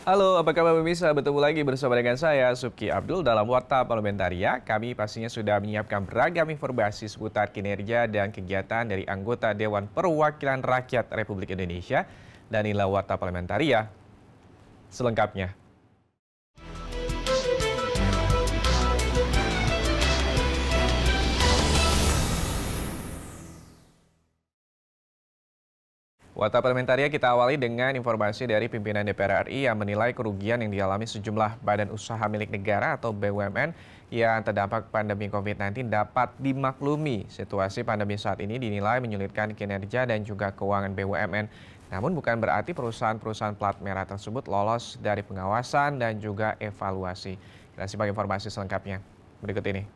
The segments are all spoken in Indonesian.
Halo, apa kabar pemirsa? Bertemu lagi bersama dengan saya, Subki Abdul, dalam Warta Parlamentaria. Kami pastinya sudah menyiapkan beragam informasi seputar kinerja dan kegiatan dari anggota Dewan Perwakilan Rakyat Republik Indonesia. Dan inilah Warta Parlamentaria selengkapnya. Warta Parlamentaria kita awali dengan informasi dari pimpinan DPR RI yang menilai kerugian yang dialami sejumlah badan usaha milik negara atau BUMN yang terdampak pandemi COVID-19 dapat dimaklumi. Situasi pandemi saat ini dinilai menyulitkan kinerja dan juga keuangan BUMN. Namun bukan berarti perusahaan-perusahaan plat merah tersebut lolos dari pengawasan dan juga evaluasi. Kita simak informasi selengkapnya berikut ini.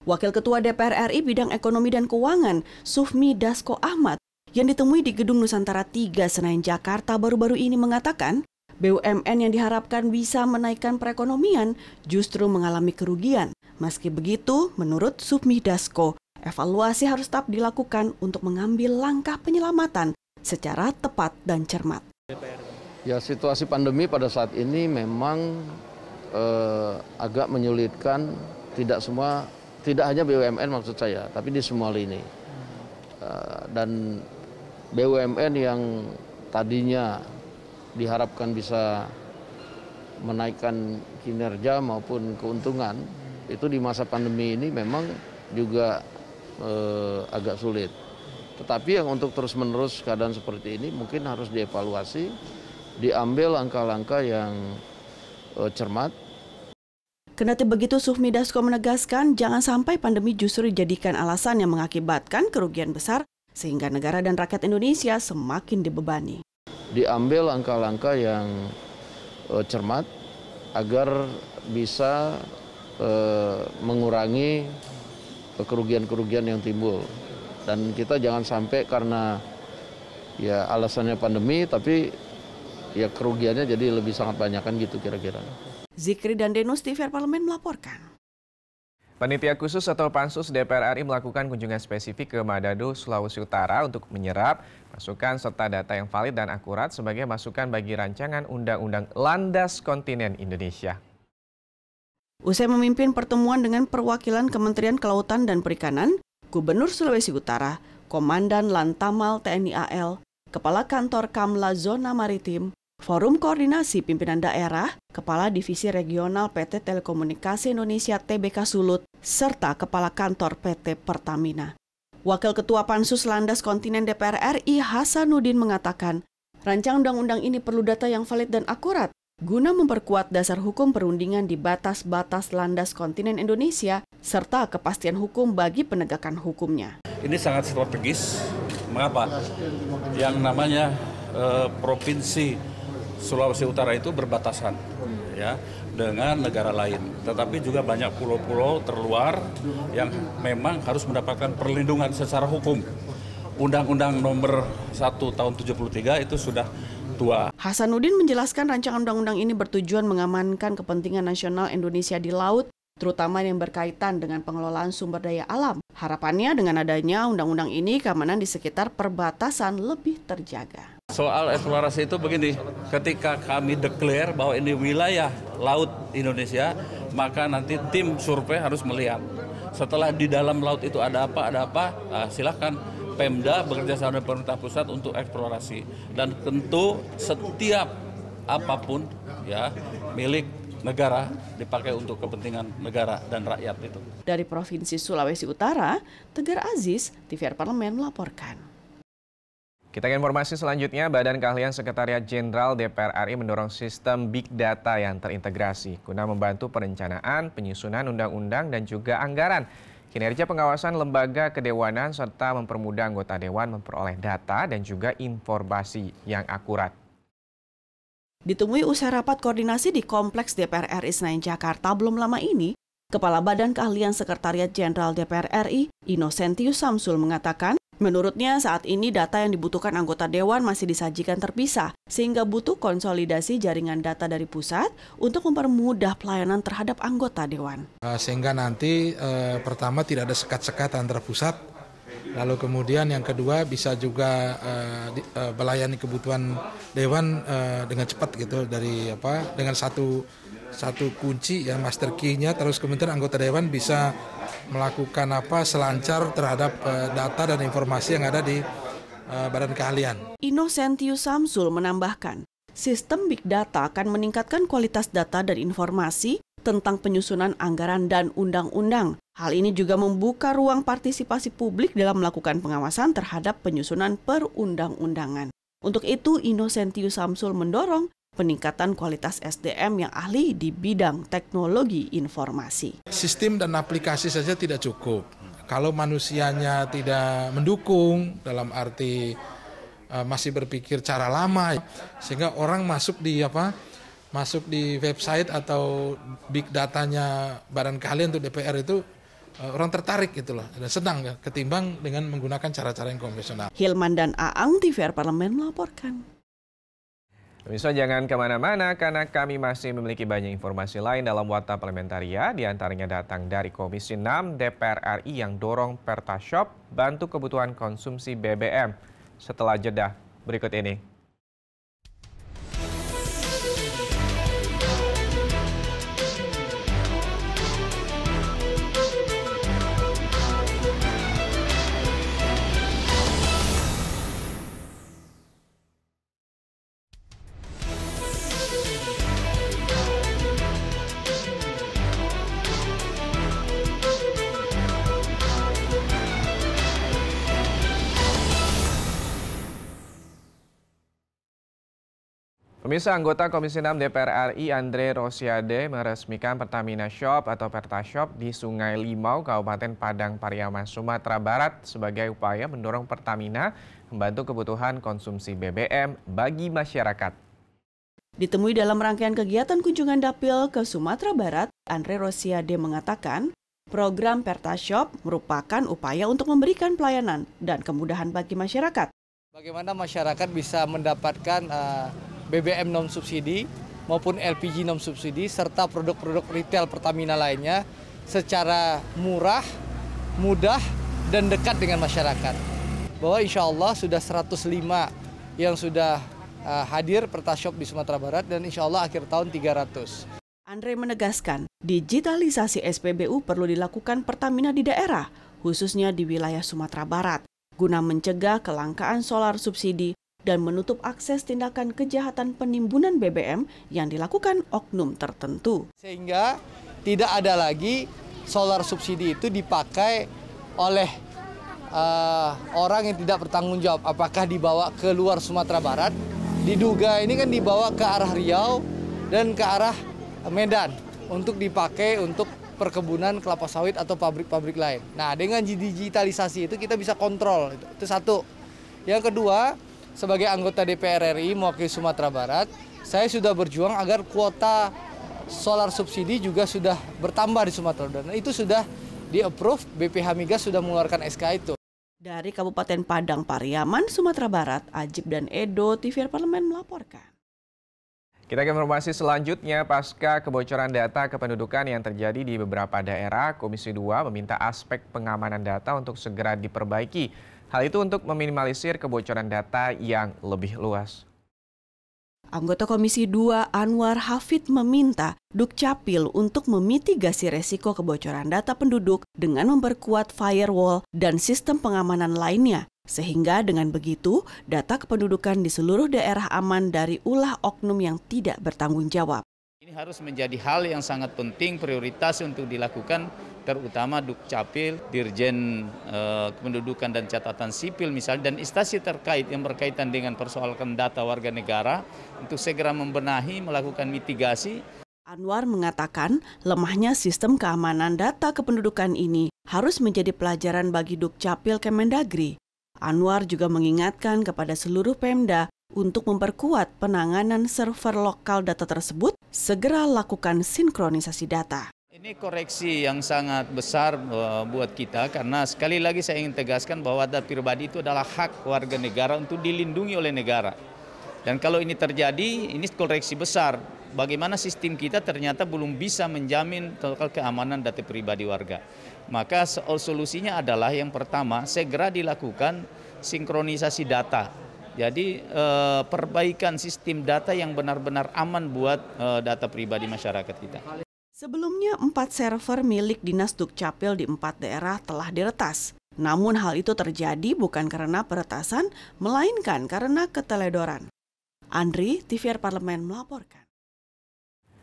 Wakil Ketua DPR RI Bidang Ekonomi dan Keuangan, Sufmi Dasko Ahmad, yang ditemui di Gedung Nusantara 3 Senayan Jakarta baru-baru ini mengatakan, BUMN yang diharapkan bisa menaikkan perekonomian justru mengalami kerugian. Meski begitu, menurut Sufmi Dasko, evaluasi harus tetap dilakukan untuk mengambil langkah penyelamatan secara tepat dan cermat. Ya, situasi pandemi pada saat ini memang agak menyulitkan, tidak hanya BUMN maksud saya, tapi di semua lini. Dan BUMN yang tadinya diharapkan bisa menaikkan kinerja maupun keuntungan, itu di masa pandemi ini memang juga agak sulit. Tetapi yang untuk terus-menerus keadaan seperti ini mungkin harus dievaluasi, diambil langkah-langkah yang cermat. Kendati begitu, Sufmi Dasko menegaskan jangan sampai pandemi justru dijadikan alasan yang mengakibatkan kerugian besar sehingga negara dan rakyat Indonesia semakin dibebani. Diambil langkah-langkah yang cermat agar bisa mengurangi kerugian-kerugian yang timbul. Dan kita jangan sampai karena ya alasannya pandemi tapi ya kerugiannya jadi lebih sangat banyak kan gitu kira-kira. Zikri dan Denus, TVR Parlemen melaporkan. Panitia khusus atau Pansus DPR RI melakukan kunjungan spesifik ke Manado, Sulawesi Utara untuk menyerap masukan serta data yang valid dan akurat sebagai masukan bagi rancangan Undang-Undang Landas Kontinen Indonesia. Usai memimpin pertemuan dengan perwakilan Kementerian Kelautan dan Perikanan, Gubernur Sulawesi Utara, Komandan Lantamal TNI AL, Kepala Kantor Kamla Zona Maritim, Forum Koordinasi Pimpinan Daerah, Kepala Divisi Regional PT Telekomunikasi Indonesia TBK Sulut, serta Kepala Kantor PT Pertamina. Wakil Ketua Pansus Landas Kontinen DPR RI Hasanuddin mengatakan, rancangan undang-undang ini perlu data yang valid dan akurat, guna memperkuat dasar hukum perundingan di batas-batas landas kontinen Indonesia, serta kepastian hukum bagi penegakan hukumnya. Ini sangat strategis, mengapa? Yang namanya Provinsi Sulawesi Utara itu berbatasan ya dengan negara lain, tetapi juga banyak pulau-pulau terluar yang memang harus mendapatkan perlindungan secara hukum. Undang-Undang nomor 1 tahun 73 itu sudah tua. Hasanuddin menjelaskan rancangan undang-undang ini bertujuan mengamankan kepentingan nasional Indonesia di laut, terutama yang berkaitan dengan pengelolaan sumber daya alam. Harapannya dengan adanya undang-undang ini, keamanan di sekitar perbatasan lebih terjaga. Soal eksplorasi itu begini, ketika kami declare bahwa ini wilayah laut Indonesia, maka nanti tim survei harus melihat. Setelah di dalam laut itu ada apa, silahkan Pemda bekerja sama dengan pemerintah pusat untuk eksplorasi. Dan tentu setiap apapun ya milik negara dipakai untuk kepentingan negara dan rakyat itu. Dari Provinsi Sulawesi Utara, Tegar Aziz, TVR Parlemen melaporkan. Kita ke informasi selanjutnya, Badan Keahlian Sekretariat Jenderal DPR RI mendorong sistem Big Data yang terintegrasi guna membantu perencanaan, penyusunan undang-undang dan juga anggaran, kinerja pengawasan lembaga kedewanan serta mempermudah anggota dewan memperoleh data dan juga informasi yang akurat. Ditemui usai rapat koordinasi di Kompleks DPR RI Senayan Jakarta belum lama ini, Kepala Badan Keahlian Sekretariat Jenderal DPR RI, Innocentius Samsul mengatakan, menurutnya saat ini data yang dibutuhkan anggota dewan masih disajikan terpisah, sehingga butuh konsolidasi jaringan data dari pusat untuk mempermudah pelayanan terhadap anggota dewan. Sehingga nanti pertama tidak ada sekat-sekat antara pusat Lalu kemudian yang kedua bisa juga melayani kebutuhan dewan dengan cepat gitu dengan satu kunci ya master key-nya, terus kemudian anggota dewan bisa melakukan selancar terhadap data dan informasi yang ada di badan keahlian. Innocentius Samsul menambahkan, sistem big data akan meningkatkan kualitas data dan informasi tentang penyusunan anggaran dan undang-undang. Hal ini juga membuka ruang partisipasi publik dalam melakukan pengawasan terhadap penyusunan perundang-undangan. Untuk itu, Innocentius Samsul mendorong peningkatan kualitas SDM yang ahli di bidang teknologi informasi. Sistem dan aplikasi saja tidak cukup. Kalau manusianya tidak mendukung, dalam arti masih berpikir cara lama, sehingga orang masuk di website atau big datanya badan keahlian untuk DPR itu orang tertarik gitu loh, dan senang ya, ketimbang dengan menggunakan cara-cara yang konvensional. Hilman dan Aang, TVR Parlemen melaporkan. Pemirsa jangan kemana-mana karena kami masih memiliki banyak informasi lain dalam Warta Parlementaria, diantaranya datang dari Komisi 6 DPR RI yang dorong Pertashop bantu kebutuhan konsumsi BBM. Setelah jeda berikut ini. Pemirsa, anggota Komisi 6 DPR RI Andre Rosiade meresmikan Pertamina Shop atau Pertashop di Sungai Limau, Kabupaten Padang Pariaman, Sumatera Barat sebagai upaya mendorong Pertamina membantu kebutuhan konsumsi BBM bagi masyarakat. Ditemui dalam rangkaian kegiatan kunjungan dapil ke Sumatera Barat, Andre Rosiade mengatakan program Pertashop merupakan upaya untuk memberikan pelayanan dan kemudahan bagi masyarakat. Bagaimana masyarakat bisa mendapatkan BBM non-subsidi maupun LPG non-subsidi serta produk-produk retail Pertamina lainnya secara murah, mudah, dan dekat dengan masyarakat. Bahwa insya Allah sudah 105 yang sudah hadir Pertashop di Sumatera Barat dan insya Allah akhir tahun 300. Andre menegaskan, digitalisasi SPBU perlu dilakukan Pertamina di daerah, khususnya di wilayah Sumatera Barat, guna mencegah kelangkaan solar subsidi dan menutup akses tindakan kejahatan penimbunan BBM yang dilakukan oknum tertentu. Sehingga tidak ada lagi solar subsidi itu dipakai oleh orang yang tidak bertanggung jawab. Apakah dibawa ke luar Sumatera Barat, diduga ini kan dibawa ke arah Riau dan ke arah Medan untuk dipakai untuk perkebunan kelapa sawit atau pabrik-pabrik lain. Nah, dengan digitalisasi itu kita bisa kontrol, itu satu. Yang kedua, sebagai anggota DPR RI mewakili Sumatera Barat, saya sudah berjuang agar kuota solar subsidi juga sudah bertambah di Sumatera Barat. Dan itu sudah di-approve, BPH Migas sudah mengeluarkan SK itu. Dari Kabupaten Padang Pariaman, Sumatera Barat, Ajib dan Edo, TVR Parlemen melaporkan. Kita ke informasi selanjutnya, pasca kebocoran data kependudukan yang terjadi di beberapa daerah, Komisi 2 meminta aspek pengamanan data untuk segera diperbaiki. Hal itu untuk meminimalisir kebocoran data yang lebih luas. Anggota Komisi 2 Anwar Hafid meminta Dukcapil untuk memitigasi resiko kebocoran data penduduk dengan memperkuat firewall dan sistem pengamanan lainnya. Sehingga dengan begitu, data kependudukan di seluruh daerah aman dari ulah oknum yang tidak bertanggung jawab. Ini harus menjadi hal yang sangat penting, prioritas untuk dilakukan, terutama Dukcapil, Dirjen Kependudukan dan Catatan Sipil misalnya, dan instansi terkait yang berkaitan dengan persoalan data warga negara untuk segera membenahi, melakukan mitigasi. Anwar mengatakan lemahnya sistem keamanan data kependudukan ini harus menjadi pelajaran bagi Dukcapil Kemendagri. Anwar juga mengingatkan kepada seluruh Pemda untuk memperkuat penanganan server lokal data tersebut, segera lakukan sinkronisasi data. Ini koreksi yang sangat besar buat kita karena sekali lagi saya ingin tegaskan bahwa data pribadi itu adalah hak warga negara untuk dilindungi oleh negara. Dan kalau ini terjadi, ini koreksi besar. Bagaimana sistem kita ternyata belum bisa menjamin total keamanan data pribadi warga. Maka solusinya adalah yang pertama segera dilakukan sinkronisasi data. Jadi perbaikan sistem data yang benar-benar aman buat data pribadi masyarakat kita. Sebelumnya 4 server milik Dinas Dukcapil di 4 daerah telah diretas. Namun hal itu terjadi bukan karena peretasan, melainkan karena keteledoran. Andri, TVR Parlemen melaporkan.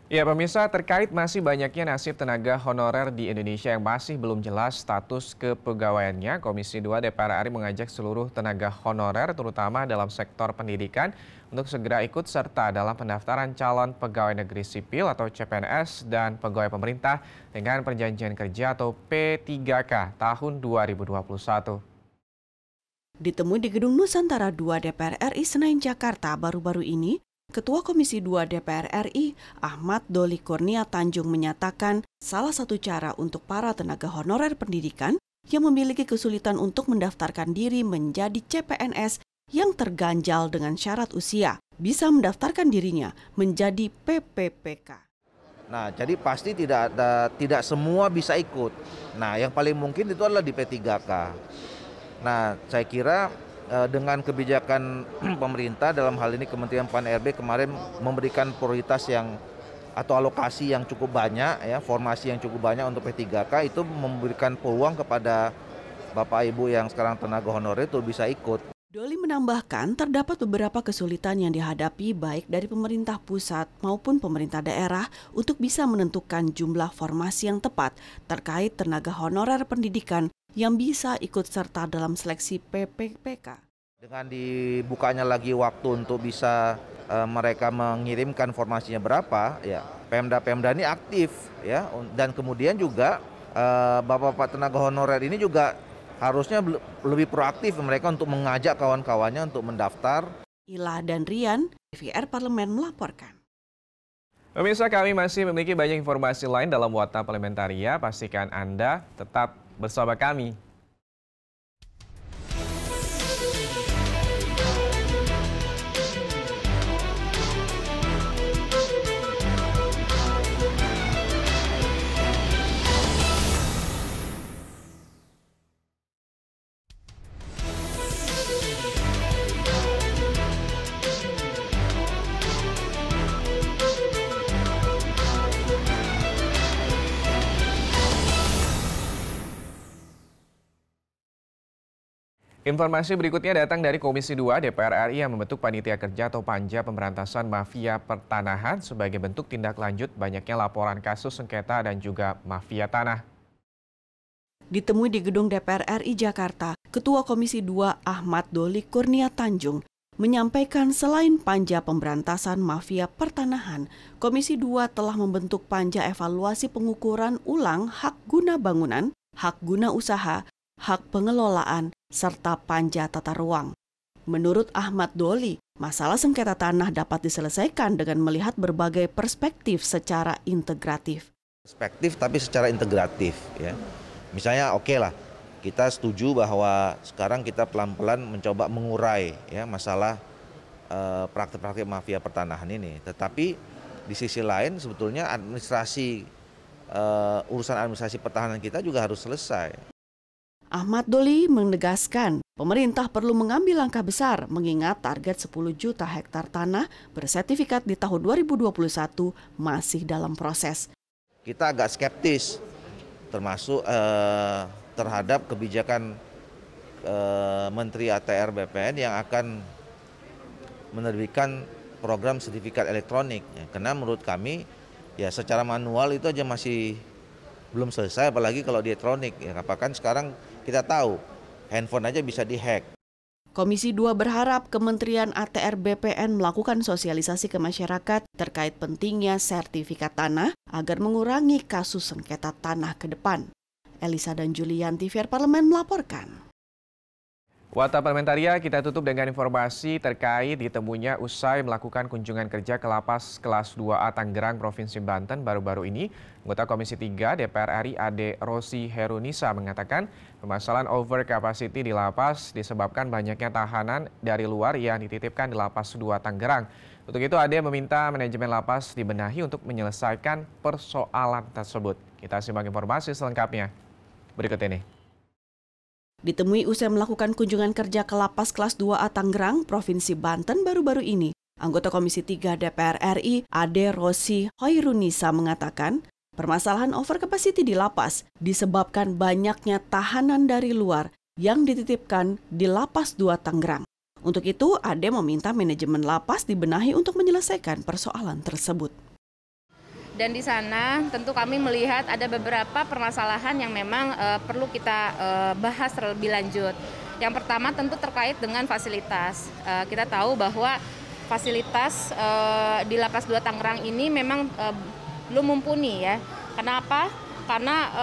Ya pemirsa, terkait masih banyaknya nasib tenaga honorer di Indonesia yang masih belum jelas status kepegawaiannya, Komisi 2 DPR RI mengajak seluruh tenaga honorer terutama dalam sektor pendidikan untuk segera ikut serta dalam pendaftaran calon pegawai negeri sipil atau CPNS dan pegawai pemerintah dengan perjanjian kerja atau P3K tahun 2021. Ditemui di Gedung Nusantara 2 DPR RI Senayan Jakarta baru-baru ini, Ketua Komisi 2 DPR RI, Ahmad Doli Kurnia Tanjung menyatakan salah satu cara untuk para tenaga honorer pendidikan yang memiliki kesulitan untuk mendaftarkan diri menjadi CPNS yang terganjal dengan syarat usia, bisa mendaftarkan dirinya menjadi PPPK. Nah, jadi pasti tidak semua bisa ikut. Nah, yang paling mungkin itu adalah di P3K. Nah, saya kira dengan kebijakan pemerintah dalam hal ini Kementerian PAN-RB kemarin memberikan prioritas atau alokasi yang cukup banyak, ya, formasi yang cukup banyak untuk P3K, itu memberikan peluang kepada Bapak Ibu yang sekarang tenaga honorer itu bisa ikut. Doli menambahkan terdapat beberapa kesulitan yang dihadapi baik dari pemerintah pusat maupun pemerintah daerah untuk bisa menentukan jumlah formasi yang tepat terkait tenaga honorer pendidikan yang bisa ikut serta dalam seleksi PPPK. Dengan dibukanya lagi waktu untuk bisa mereka mengirimkan formasinya berapa, ya Pemda-Pemda ini aktif, ya, dan kemudian juga Bapak-bapak tenaga honorer ini juga harusnya lebih proaktif mereka untuk mengajak kawan-kawannya untuk mendaftar. Ilah dan Rian, TVR Parlemen melaporkan. Pemirsa, kami masih memiliki banyak informasi lain dalam Warta Parlementaria. Pastikan Anda tetap bersama kami. Informasi berikutnya datang dari Komisi 2 DPR RI yang membentuk Panitia Kerja atau Panja Pemberantasan Mafia Pertanahan sebagai bentuk tindak lanjut banyaknya laporan kasus sengketa dan juga mafia tanah. Ditemui di Gedung DPR RI Jakarta, Ketua Komisi 2 Ahmad Doli Kurnia Tanjung menyampaikan selain Panja Pemberantasan Mafia Pertanahan, Komisi 2 telah membentuk Panja Evaluasi Pengukuran Ulang Hak Guna Bangunan, Hak Guna Usaha, Hak Pengelolaan, serta Panja Tata Ruang. Menurut Ahmad Doli, masalah sengketa tanah dapat diselesaikan dengan melihat berbagai perspektif secara integratif. Perspektif tapi secara integratif, ya. Misalnya lah, kita setuju bahwa sekarang kita pelan-pelan mencoba mengurai, ya, masalah praktik-praktik mafia pertanahan ini. Tetapi di sisi lain sebetulnya urusan administrasi pertahanan kita juga harus selesai. Ahmad Doli menegaskan pemerintah perlu mengambil langkah besar mengingat target 10 juta hektar tanah bersertifikat di tahun 2021 masih dalam proses. Kita agak skeptis termasuk terhadap kebijakan Menteri ATR BPN yang akan menerbitkan program sertifikat elektronik. Ya, karena menurut kami ya secara manual itu aja masih belum selesai, apalagi kalau di elektronik. Ya, apakah sekarang kita tahu handphone aja bisa dihack. Komisi 2 berharap Kementerian ATR BPN melakukan sosialisasi ke masyarakat terkait pentingnya sertifikat tanah agar mengurangi kasus sengketa tanah ke depan. Elisa dan Julian, TVR Parlemen melaporkan. Warta Parlementaria kita tutup dengan informasi terkait ditemunya usai melakukan kunjungan kerja ke Lapas Kelas 2A Tanggerang, Provinsi Banten baru-baru ini. Anggota Komisi 3 DPR RI Ade Rosi Herunisa mengatakan permasalahan over capacity di lapas disebabkan banyaknya tahanan dari luar yang dititipkan di Lapas 2 Tanggerang. Untuk itu Ade meminta manajemen lapas dibenahi untuk menyelesaikan persoalan tersebut. Kita simak informasi selengkapnya. Berikut ini. Ditemui usai melakukan kunjungan kerja ke Lapas Kelas 2A Tangerang, Provinsi Banten baru-baru ini, anggota Komisi 3 DPR RI, Ade Rosi Hoirunisa mengatakan, permasalahan over capacity di lapas disebabkan banyaknya tahanan dari luar yang dititipkan di Lapas 2 Tangerang. Untuk itu, Ade meminta manajemen lapas dibenahi untuk menyelesaikan persoalan tersebut. Dan di sana tentu kami melihat ada beberapa permasalahan yang memang perlu kita bahas terlebih lanjut. Yang pertama tentu terkait dengan fasilitas. Kita tahu bahwa fasilitas di Lapas 2 Tangerang ini memang belum mumpuni ya. Kenapa? Karena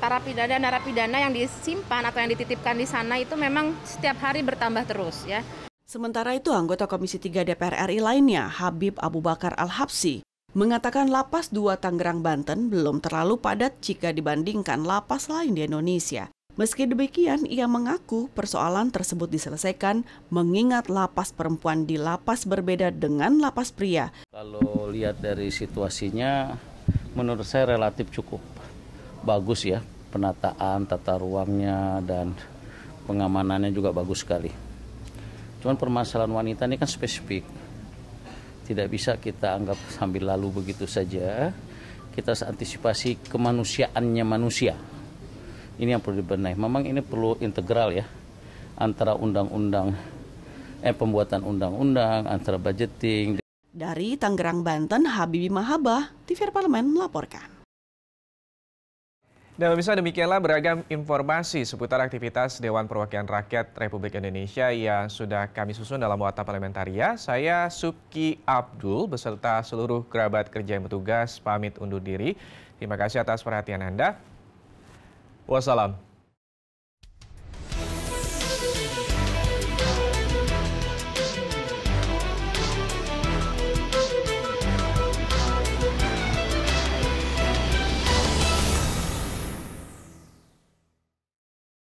narapidana yang disimpan atau yang dititipkan di sana itu memang setiap hari bertambah terus ya. Sementara itu, anggota Komisi 3 DPR RI lainnya, Habib Abu Bakar Al-Habsyi, mengatakan Lapas 2 Tangerang, Banten belum terlalu padat jika dibandingkan lapas lain di Indonesia. Meski demikian, ia mengaku persoalan tersebut diselesaikan mengingat lapas perempuan di lapas berbeda dengan lapas pria. Kalau lihat dari situasinya, menurut saya relatif cukup bagus ya. Penataan, tata ruangnya, dan pengamanannya juga bagus sekali. Cuman permasalahan wanita ini kan spesifik. Tidak bisa kita anggap sambil lalu begitu saja. Kita antisipasi kemanusiaannya manusia. Ini yang perlu dibenahi. Memang ini perlu integral ya. Antara pembuatan undang-undang, antara budgeting. Dari Tangerang, Banten, Habibie Mahabah, TVRI Parlemen melaporkan. Dan pemirsa, demikianlah beragam informasi seputar aktivitas Dewan Perwakilan Rakyat Republik Indonesia yang sudah kami susun dalam Warta Parlamentaria. Saya Subki Abdul beserta seluruh kerabat kerja yang bertugas pamit undur diri. Terima kasih atas perhatian Anda. Wassalam.